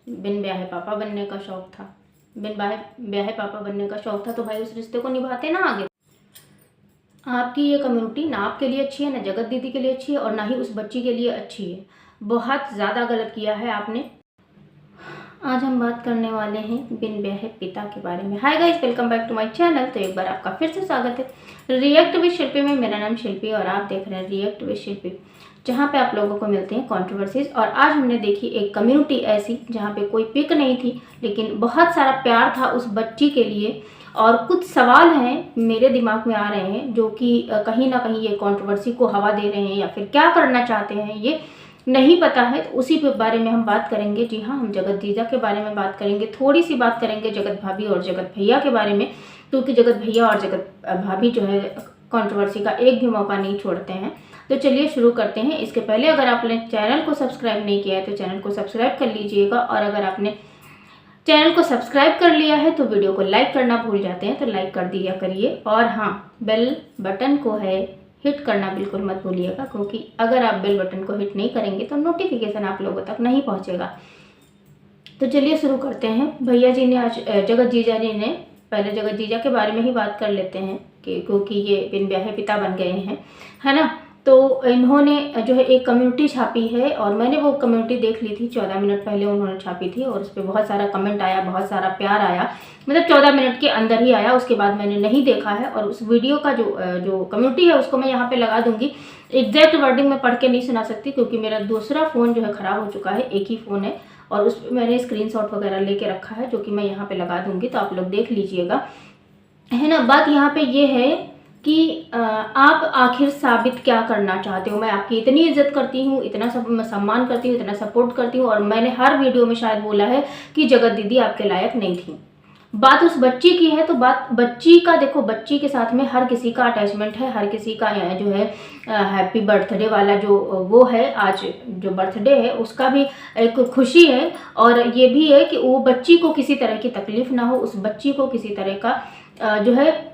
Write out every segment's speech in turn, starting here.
बिन ब्याहे पापा बनने का शौक था, बिन ब्याहे पापा बनने का शौक था, तो भाई उस रिश्ते को निभाते ना आगे। आपकी ये कम्युनिटी ना आपके लिए अच्छी है, ना जगत दीदी के लिए अच्छी है, और ना ही उस बच्ची के लिए अच्छी है। बहुत ज़्यादा गलत किया है आपने। आज हम बात करने वाले हैं बिन ब्याहे पिता के बारे में। Hi guys, welcome back to my channel. तो एक बार आपका फिर से स्वागत है रिएक्ट विद शिल्पी में। मेरा नाम शिल्पी और आप देख रहे हैं रिएक्ट विद शिल्पी, जहाँ पे आप लोगों को मिलते हैं कंट्रोवर्सीज। और आज हमने देखी एक कम्युनिटी ऐसी जहाँ पे कोई पिक नहीं थी, लेकिन बहुत सारा प्यार था उस बच्ची के लिए। और कुछ सवाल हैं मेरे दिमाग में आ रहे हैं जो कि कहीं ना कहीं ये कंट्रोवर्सी को हवा दे रहे हैं या फिर क्या करना चाहते हैं ये नहीं पता है। तो उसी के बारे में हम बात करेंगे। जी हाँ, हम जगत जीजा के बारे में बात करेंगे, थोड़ी सी बात करेंगे जगत भाभी और जगत भैया के बारे में, क्योंकि जगत भैया और जगत भाभी जो है कंट्रोवर्सी का एक भी मौका नहीं छोड़ते हैं। तो चलिए शुरू करते हैं। इसके पहले अगर आपने चैनल को सब्सक्राइब नहीं किया है तो चैनल को सब्सक्राइब कर लीजिएगा, और अगर आपने चैनल को सब्सक्राइब कर लिया है तो वीडियो को लाइक करना भूल जाते हैं तो लाइक कर दिया करिए। और हाँ, बेल बटन को है हिट करना बिल्कुल मत भूलिएगा, क्योंकि अगर आप बेल बटन को हिट नहीं करेंगे तो नोटिफिकेशन आप लोगों तक नहीं पहुंचेगा। तो चलिए शुरू करते हैं। भैया जी ने आज जगत जीजा जी ने, पहले जगत जीजा के बारे में ही बात कर लेते हैं कि क्योंकि ये बिन ब्याहे पिता बन गए हैं, है ना। तो इन्होंने जो है एक कम्युनिटी छापी है, और मैंने वो कम्युनिटी देख ली थी 14 मिनट पहले उन्होंने छापी थी, और उस पर बहुत सारा कमेंट आया, बहुत सारा प्यार आया, मतलब 14 मिनट के अंदर ही आया। उसके बाद मैंने नहीं देखा है, और उस वीडियो का जो कम्युनिटी है उसको मैं यहाँ पे लगा दूंगी। एग्जैक्ट वर्डिंग में पढ़ के नहीं सुना सकती, क्योंकि मेरा दूसरा फ़ोन जो है ख़राब हो चुका है, एक ही फ़ोन है, और उस पर मैंने स्क्रीनशॉट वगैरह लेके रखा है, जो कि मैं यहाँ पे लगा दूंगी, तो आप लोग देख लीजिएगा, है ना। बात यहाँ पे ये है कि आप आखिर साबित क्या करना चाहते हो। मैं आपकी इतनी इज्जत करती हूँ, इतना सम्मान करती हूँ, इतना सपोर्ट करती हूँ, और मैंने हर वीडियो में शायद बोला है कि जगत दीदी आपके लायक नहीं थी। बात उस बच्ची की है, तो बात बच्ची का देखो, बच्ची के साथ में हर किसी का अटैचमेंट है, हर किसी का जो है हैप्पी बर्थडे वाला जो वो है, आज जो बर्थडे है उसका भी एक खुशी है, और ये भी है कि वो बच्ची को किसी तरह की तकलीफ ना हो, उस बच्ची को किसी तरह का जो है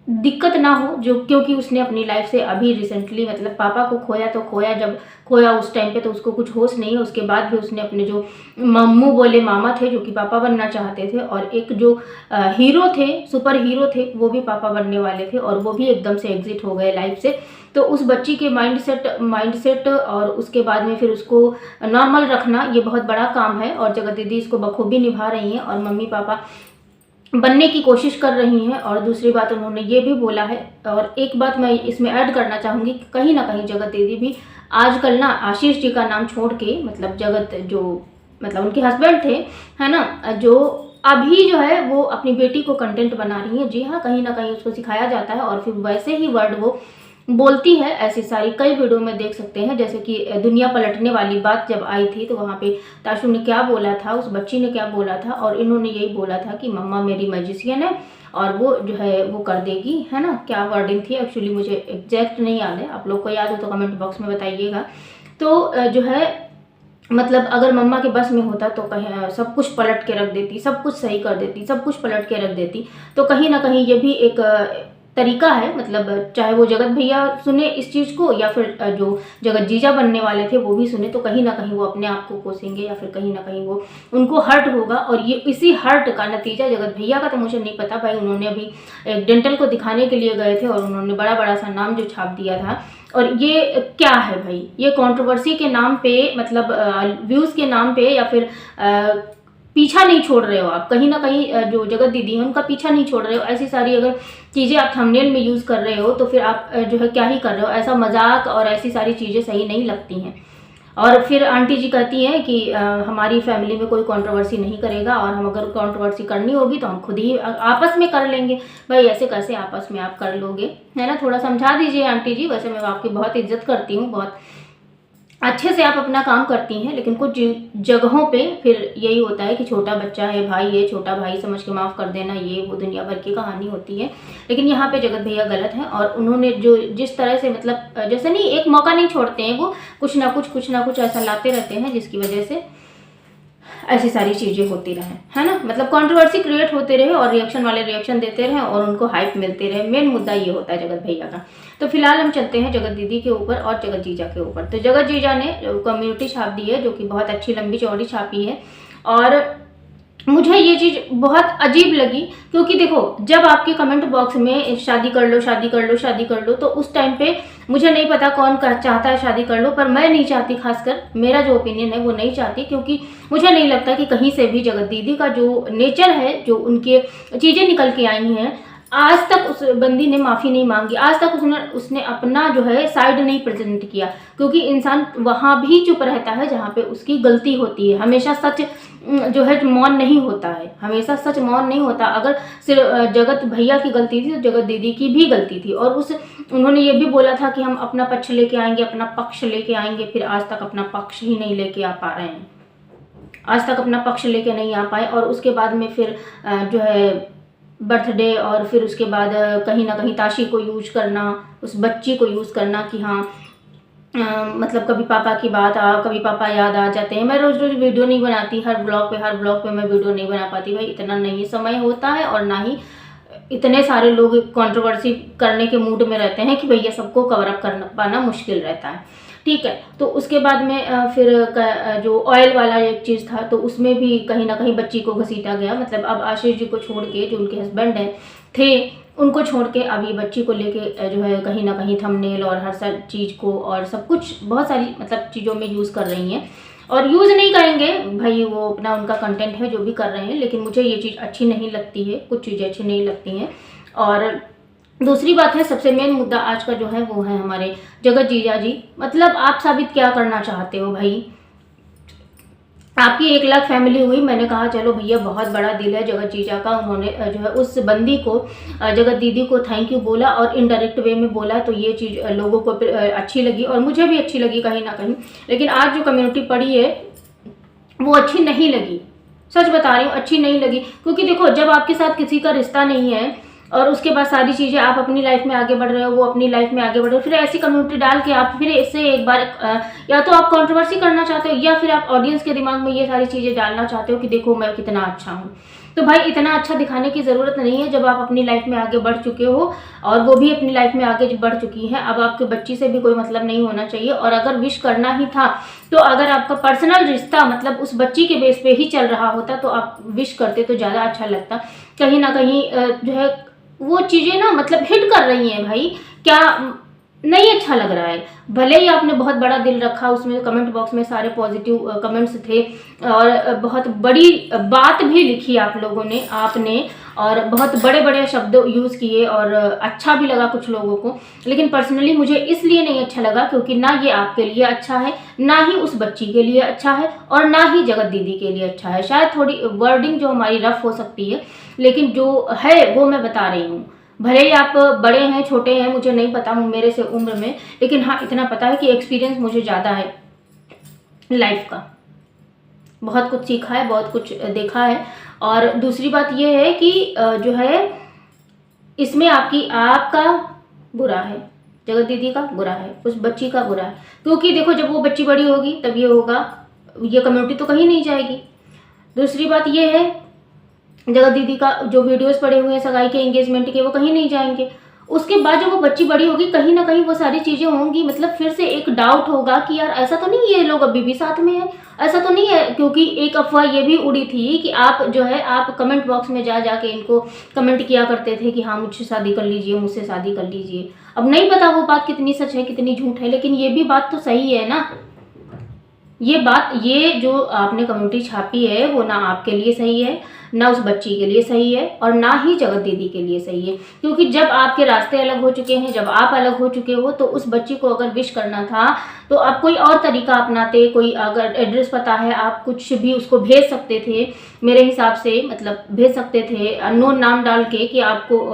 दिक्कत ना हो, जो क्योंकि उसने अपनी लाइफ से अभी रिसेंटली, मतलब पापा को खोया, तो खोया जब खोया उस टाइम पे तो उसको कुछ होश नहीं है। उसके बाद भी उसने अपने जो मम्मू बोले मामा थे जो कि पापा बनना चाहते थे, और एक जो हीरो थे, सुपर हीरो थे, वो भी पापा बनने वाले थे, और वो भी एकदम से एग्जिट हो गए लाइफ से। तो उस बच्ची के माइंडसेट और उसके बाद में फिर उसको नॉर्मल रखना, ये बहुत बड़ा काम है, और जगत दीदी इसको बखूबी निभा रही हैं, और मम्मी पापा बनने की कोशिश कर रही हैं। और दूसरी बात उन्होंने ये भी बोला है, और एक बात मैं इसमें ऐड करना चाहूँगी कि कहीं ना कहीं जगत दीदी भी आजकल ना आशीष जी का नाम छोड़ के, मतलब जगत जो मतलब उनके हस्बैंड थे, है ना, जो अभी जो है वो अपनी बेटी को कंटेंट बना रही है। जी हाँ, कहीं ना कहीं उसको सिखाया जाता है, और फिर वैसे ही वर्ड वो बोलती है। ऐसी सारी कई वीडियो में देख सकते हैं, जैसे कि दुनिया पलटने वाली बात जब आई थी तो वहाँ पे ताशु ने क्या बोला था, उस बच्ची ने क्या बोला था, और इन्होंने यही बोला था कि मम्मा मेरी मैजिशियन है और वो जो है वो कर देगी, है ना। क्या वर्डिंग थी एक्चुअली मुझे एग्जैक्ट नहीं याद है, आप लोग को याद हो तो कमेंट बॉक्स में बताइएगा। तो जो है मतलब अगर मम्मा के बस में होता तो कहीं सब कुछ पलट के रख देती, सब कुछ सही कर देती, सब कुछ पलट के रख देती। तो कहीं ना कहीं ये भी एक तरीका है, मतलब चाहे वो जगत भैया सुने इस चीज़ को, या फिर जो जगत जीजा बनने वाले थे वो भी सुने, तो कहीं ना कहीं वो अपने आप को कोसेंगे, या फिर कहीं ना कहीं वो उनको हर्ट होगा। और ये इसी हर्ट का नतीजा जगत भैया का तो मुझे नहीं पता भाई, उन्होंने अभी एक डेंटल को दिखाने के लिए गए थे और उन्होंने बड़ा बड़ा सा नाम जो छाप दिया था। और ये क्या है भाई, ये कंट्रोवर्सी के नाम पे, मतलब व्यूज़ के नाम पे, या फिर पीछा नहीं छोड़ रहे हो आप, कहीं ना कहीं जो जगत दीदी है उनका पीछा नहीं छोड़ रहे हो। ऐसी सारी अगर चीज़ें आप थंबनेल में यूज़ कर रहे हो तो फिर आप जो है क्या ही कर रहे हो। ऐसा मजाक और ऐसी सारी चीज़ें सही नहीं लगती हैं। और फिर आंटी जी कहती हैं कि हमारी फैमिली में कोई कंट्रोवर्सी नहीं करेगा, और हम अगर कंट्रोवर्सी करनी होगी तो हम खुद ही आपस में कर लेंगे। भाई ऐसे कैसे आपस में आप कर लोगे, है ना। थोड़ा समझा दीजिए आंटी जी। वैसे मैं आपकी बहुत इज्जत करती हूँ, बहुत अच्छे से आप अपना काम करती हैं, लेकिन कुछ जगहों पे फिर यही होता है कि छोटा बच्चा है, भाई है, छोटा भाई समझ के माफ़ कर देना, ये वो दुनिया भर की कहानी होती है। लेकिन यहाँ पे जगत भैया गलत हैं, और उन्होंने जो जिस तरह से, मतलब जैसे नहीं, एक मौका नहीं छोड़ते हैं, वो कुछ ना कुछ ऐसा लाते रहते हैं जिसकी वजह से ऐसी सारी चीज़ें होती रहें, है ना। मतलब कंट्रोवर्सी क्रिएट होते रहे और रिएक्शन वाले रिएक्शन देते रहें और उनको हाइप मिलते रहे। मेन मुद्दा ये होता है जगत भैया का। तो फिलहाल हम चलते हैं जगत दीदी के ऊपर और जगत जीजा के ऊपर। तो जगत जीजा ने कम्युनिटी छाप दी है, जो कि बहुत अच्छी लंबी चौड़ी छापी है, और मुझे ये चीज़ बहुत अजीब लगी, क्योंकि देखो जब आपके कमेंट बॉक्स में शादी कर लो, शादी कर लो, शादी कर लो, तो उस टाइम पे मुझे नहीं पता कौन चाहता है शादी कर लो, पर मैं नहीं चाहती, खासकर मेरा जो ओपिनियन है वो नहीं चाहती, क्योंकि मुझे नहीं लगता कि कहीं से भी जगत दीदी का जो नेचर है, जो उनके चीज़ें निकल के आई हैं, आज तक उस बंदी ने माफ़ी नहीं मांगी, आज तक उसने अपना जो है साइड नहीं प्रेजेंट किया, क्योंकि इंसान वहाँ भी चुप रहता है जहाँ पे उसकी गलती होती है। हमेशा सच जो है मौन नहीं होता है, हमेशा सच मौन नहीं होता। अगर सिर्फ जगत भैया की गलती थी तो जगत दीदी की भी गलती थी, और उन्होंने ये भी बोला था कि हम अपना पक्ष लेके आएंगे, अपना पक्ष लेके आएंगे, फिर आज तक अपना पक्ष ही नहीं लेके आ पा रहे हैं, आज तक अपना पक्ष लेके नहीं आ पाए। और उसके बाद में फिर जो है बर्थडे, और फिर उसके बाद कहीं ना कहीं ताशी को यूज करना, उस बच्ची को यूज़ करना कि हाँ मतलब कभी पापा की बात कभी पापा याद आ जाते हैं। मैं रोज़ रोज़ वीडियो नहीं बनाती, हर ब्लॉग पे मैं वीडियो नहीं बना पाती भाई, इतना नहीं समय होता है, और ना ही इतने सारे लोग कंट्रोवर्सी करने के मूड में रहते हैं कि भैया सबको कवर अप करना पाना मुश्किल रहता है। ठीक है, तो उसके बाद में फिर जो ऑयल वाला एक चीज़ था, तो उसमें भी कहीं ना कहीं बच्ची को घसीटा गया। मतलब अब आशीष जी को छोड़ के, जो उनके हस्बैंड हैं थे, उनको छोड़ के अब ये बच्ची को लेके जो है कहीं ना कहीं थंबनेल और हर सारी चीज़ को और सब कुछ बहुत सारी मतलब चीज़ों में यूज़ कर रही हैं, और यूज़ नहीं करेंगे भाई, वो अपना उनका कंटेंट है जो भी कर रहे हैं, लेकिन मुझे ये चीज़ अच्छी नहीं लगती है, कुछ चीज़ें अच्छी नहीं लगती हैं। और दूसरी बात है, सबसे मेन मुद्दा आज का जो है वो है हमारे जगत जीजा जी। मतलब आप साबित क्या करना चाहते हो भाई? आपकी 1 लाख फैमिली हुई, मैंने कहा चलो भैया बहुत बड़ा दिल है जगत जीजा का, उन्होंने जो है उस बंदी को, जगत दीदी को थैंक यू बोला और इनडायरेक्ट वे में बोला, तो ये चीज़ लोगों को अच्छी लगी और मुझे भी अच्छी लगी कहीं ना कहीं। लेकिन आज जो कम्युनिटी पड़ी है वो अच्छी नहीं लगी, सच बता रही हूँ, अच्छी नहीं लगी। क्योंकि देखो जब आपके साथ किसी का रिश्ता नहीं है और उसके बाद सारी चीज़ें आप अपनी लाइफ में आगे बढ़ रहे हो, वो अपनी लाइफ में आगे बढ़ रहे हो, फिर ऐसी कम्युनिटी डाल के आप फिर इससे एक बार या तो आप कंट्रोवर्सी करना चाहते हो, या फिर आप ऑडियंस के दिमाग में ये सारी चीज़ें डालना चाहते हो कि देखो मैं कितना अच्छा हूँ। तो भाई इतना अच्छा दिखाने की ज़रूरत नहीं है जब आप अपनी लाइफ में आगे बढ़ चुके हो, और वो भी अपनी लाइफ में आगे बढ़ चुकी है। अब आपके बच्ची से भी कोई मतलब नहीं होना चाहिए, और अगर विश करना ही था तो अगर आपका पर्सनल रिश्ता मतलब उस बच्ची के बेस पे ही चल रहा होता तो आप विश करते तो ज़्यादा अच्छा लगता। कहीं ना कहीं जो है वो चीज़ें ना मतलब हिट कर रही हैं भाई, क्या नहीं अच्छा लग रहा है। भले ही आपने बहुत बड़ा दिल रखा, उसमें कमेंट बॉक्स में सारे पॉजिटिव कमेंट्स थे, और बहुत बड़ी बात भी लिखी आप लोगों ने, आपने, और बहुत बड़े बड़े शब्द यूज़ किए, और अच्छा भी लगा कुछ लोगों को। लेकिन पर्सनली मुझे इसलिए नहीं अच्छा लगा क्योंकि ना ये आपके लिए अच्छा है, ना ही उस बच्ची के लिए अच्छा है, और ना ही जगत दीदी के लिए अच्छा है। शायद थोड़ी वर्डिंग जो हमारी रफ हो सकती है, लेकिन जो है वो मैं बता रही हूँ। भले ही आप बड़े हैं छोटे हैं मुझे नहीं पता मेरे से उम्र में, लेकिन हाँ इतना पता है कि एक्सपीरियंस मुझे ज़्यादा है लाइफ का, बहुत कुछ सीखा है, बहुत कुछ देखा है। और दूसरी बात ये है कि जो है इसमें आपका बुरा है, जगत दीदी का बुरा है, उस बच्ची का बुरा है। क्योंकि देखो जब वो बच्ची बड़ी होगी तब ये होगा, ये कम्युनिटी तो कहीं नहीं जाएगी। दूसरी बात ये है जगत दीदी का जो वीडियोस पड़े हुए हैं सगाई के, एंगेजमेंट के, वो कहीं नहीं जाएंगे। उसके बाद जब वो बच्ची बड़ी होगी कहीं ना कहीं वो सारी चीज़ें होंगी, मतलब फिर से एक डाउट होगा कि यार ऐसा तो नहीं ये लोग अभी भी साथ में है, ऐसा तो नहीं है। क्योंकि एक अफवाह ये भी उड़ी थी कि आप जो है आप कमेंट बॉक्स में जा जाके इनको कमेंट किया करते थे कि हाँ मुझसे शादी कर लीजिए, मुझसे शादी कर लीजिए। अब नहीं पता वो बात कितनी सच है कितनी झूठ है, लेकिन ये भी बात तो सही है ना। ये जो आपने कम्युनिटी छापी है वो ना आपके लिए सही है, ना उस बच्ची के लिए सही है, और ना ही जगत दीदी के लिए सही है। क्योंकि जब आपके रास्ते अलग हो चुके हैं, जब आप अलग हो चुके हो, तो उस बच्ची को अगर विश करना था तो आप कोई और तरीका अपनाते। कोई अगर एड्रेस पता है आप कुछ भी उसको भेज सकते थे, मेरे हिसाब से मतलब भेज सकते थे अननोन नाम डाल के, कि आपको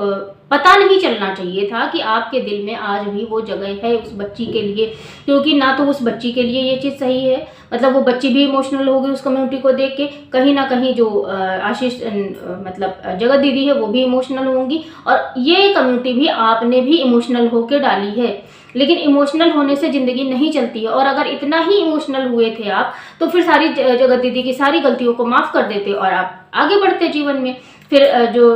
पता नहीं चलना चाहिए था कि आपके दिल में आज भी वो जगह है उस बच्ची के लिए। क्योंकि ना तो उस बच्ची के लिए ये चीज़ सही है, मतलब वो बच्ची भी इमोशनल होगी उस कम्युनिटी को देख के, कहीं ना कहीं जो आशीष मतलब जगत दीदी है वो भी इमोशनल होंगी, और ये कम्युनिटी भी आपने भी इमोशनल होके डाली है। लेकिन इमोशनल होने से ज़िंदगी नहीं चलती है, और अगर इतना ही इमोशनल हुए थे आप तो फिर सारी जगत दीदी की सारी गलतियों को माफ़ कर देते और आप आगे बढ़ते जीवन में। फिर जो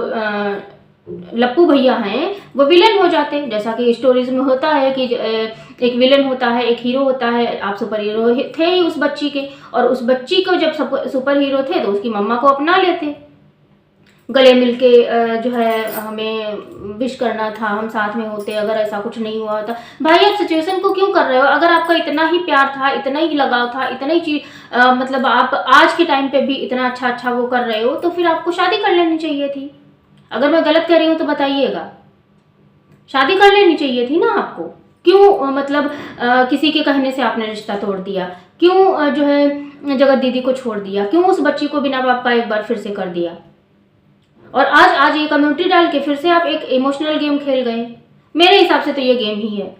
लप्पू भैया हैं वो विलन हो जाते हैं। जैसा कि स्टोरीज में होता है कि एक विलन होता है, एक हीरो होता है। आप सुपर हीरो थे ही उस बच्ची के, और उस बच्ची को जब सुपर हीरो थे तो उसकी मम्मा को अपना लेते, गले मिलके जो है हमें विश करना था, हम साथ में होते अगर ऐसा कुछ नहीं हुआ होता। भाई आप सिचुएशन को क्यों कर रहे हो? अगर आपका इतना ही प्यार था, इतना ही लगाव था, इतना ही चीज मतलब आप आज के टाइम पे भी इतना अच्छा वो कर रहे हो, तो फिर आपको शादी कर लेनी चाहिए थी। अगर मैं गलत कह रही हूँ तो बताइएगा। शादी कर लेनी चाहिए थी ना आपको। क्यों मतलब किसी के कहने से आपने रिश्ता तोड़ दिया? क्यों जो है जगत दीदी को छोड़ दिया? क्यों उस बच्ची को बिना बाप का एक बार फिर से कर दिया? और आज ये कम्युनिटी डाल के फिर से आप एक इमोशनल गेम खेल गए। मेरे हिसाब से तो ये गेम ही है।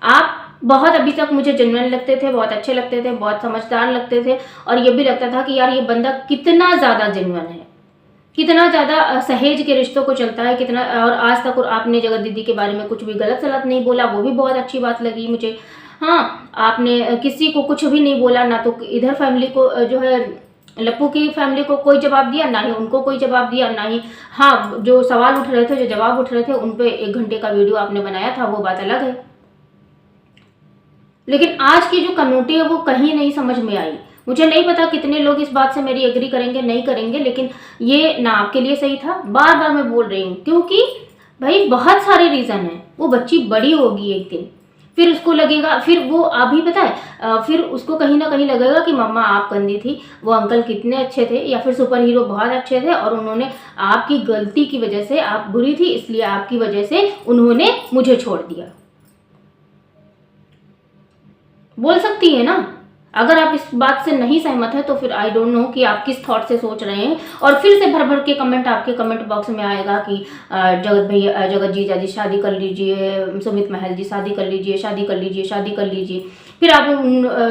आप बहुत अभी तक मुझे जेन्युइन लगते थे, बहुत अच्छे लगते थे, बहुत समझदार लगते थे, और ये भी लगता था कि यार ये बंदा कितना ज़्यादा जेन्युइन है, कितना ज़्यादा सहेज के रिश्तों को चलता है, कितना। और आज तक और आपने जगत दीदी के बारे में कुछ भी गलत सलत नहीं बोला, वो भी बहुत अच्छी बात लगी मुझे। हाँ, आपने किसी को कुछ भी नहीं बोला, ना तो इधर फैमिली को जो है लप्पू की फैमिली को कोई जवाब दिया, ना ही उनको कोई जवाब दिया, ना ही हाँ जो सवाल उठ रहे थे, जो जवाब उठ रहे थे, उन पे 1 घंटे का वीडियो आपने बनाया था, वो बात अलग है। लेकिन आज की जो कम्युनिटी है वो कहीं नहीं समझ में आई। मुझे नहीं पता कितने लोग इस बात से मेरी एग्री करेंगे, नहीं करेंगे, लेकिन ये ना आपके लिए सही था। बार बार मैं बोल रही हूँ, क्योंकि भाई बहुत सारे रीज़न है। वो बच्ची बड़ी होगी एक दिन, फिर उसको लगेगा, फिर वो अभी पता है फिर उसको कहीं ना कहीं लगेगा कि मम्मा आप गंदी थी, वो अंकल कितने अच्छे थे, या फिर सुपर हीरो बहुत अच्छे थे, और उन्होंने आपकी गलती की वजह से, आप बुरी थी इसलिए आपकी वजह से उन्होंने मुझे छोड़ दिया। बोल सकती है ना। अगर आप इस बात से नहीं सहमत है तो फिर आई डोंट नो कि आप किस थॉट से सोच रहे हैं। और फिर से भर भर के कमेंट आपके कमेंट बॉक्स में आएगा कि जगत जीजा जी शादी कर लीजिए, सुमित महल जी शादी कर लीजिए, शादी कर लीजिए, शादी कर लीजिए। फिर आप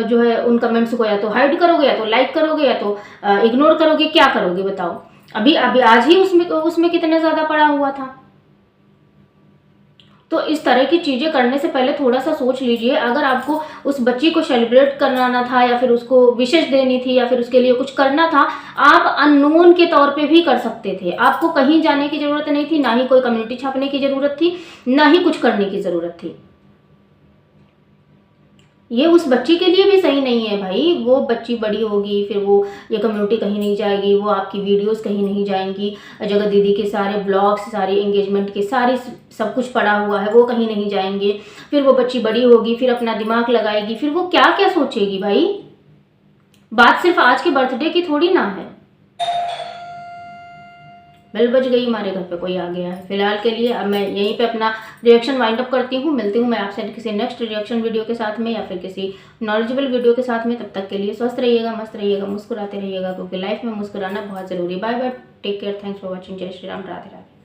जो है उन कमेंट्स को या तो हाइड करोगे, या तो लाइक करोगे, या तो इग्नोर करोगे। क्या करोगे बताओ? अभी अभी आज ही उसमें कितने ज़्यादा पड़ा हुआ था। तो इस तरह की चीज़ें करने से पहले थोड़ा सा सोच लीजिए। अगर आपको उस बच्ची को सेलिब्रेट कराना था, या फिर उसको विशेष देनी थी, या फिर उसके लिए कुछ करना था, आप अननोन के तौर पे भी कर सकते थे। आपको कहीं जाने की ज़रूरत नहीं थी, ना ही कोई कम्युनिटी छापने की ज़रूरत थी, ना ही कुछ करने की ज़रूरत थी। ये उस बच्ची के लिए भी सही नहीं है भाई। वो बच्ची बड़ी होगी, फिर वो ये कम्युनिटी कहीं नहीं जाएगी, वो आपकी वीडियोस कहीं नहीं जाएंगी, जगत दीदी के सारे ब्लॉग्स, सारे एंगेजमेंट के सारे सब कुछ पड़ा हुआ है, वो कहीं नहीं जाएंगे। फिर वो बच्ची बड़ी होगी, फिर अपना दिमाग लगाएगी, फिर वो क्या क्या सोचेगी भाई। बात सिर्फ आज के बर्थडे की थोड़ी ना है। बेल बज गई, हमारे घर पे कोई आ गया है। फिलहाल के लिए अब मैं यहीं पे अपना रिएक्शन वाइंड अप करती हूँ। मिलती हूँ मैं आपसे किसी नेक्स्ट रिएक्शन वीडियो के साथ में, या फिर किसी नॉलेजेबल वीडियो के साथ में। तब तक के लिए स्वस्थ रहिएगा, मस्त रहिएगा, मुस्कुराते रहिएगा, क्योंकि लाइफ में मुस्कुराना बहुत ज़रूरी है। Bye bye, take care, thanks for watching, जय श्री राम, राधे राधे।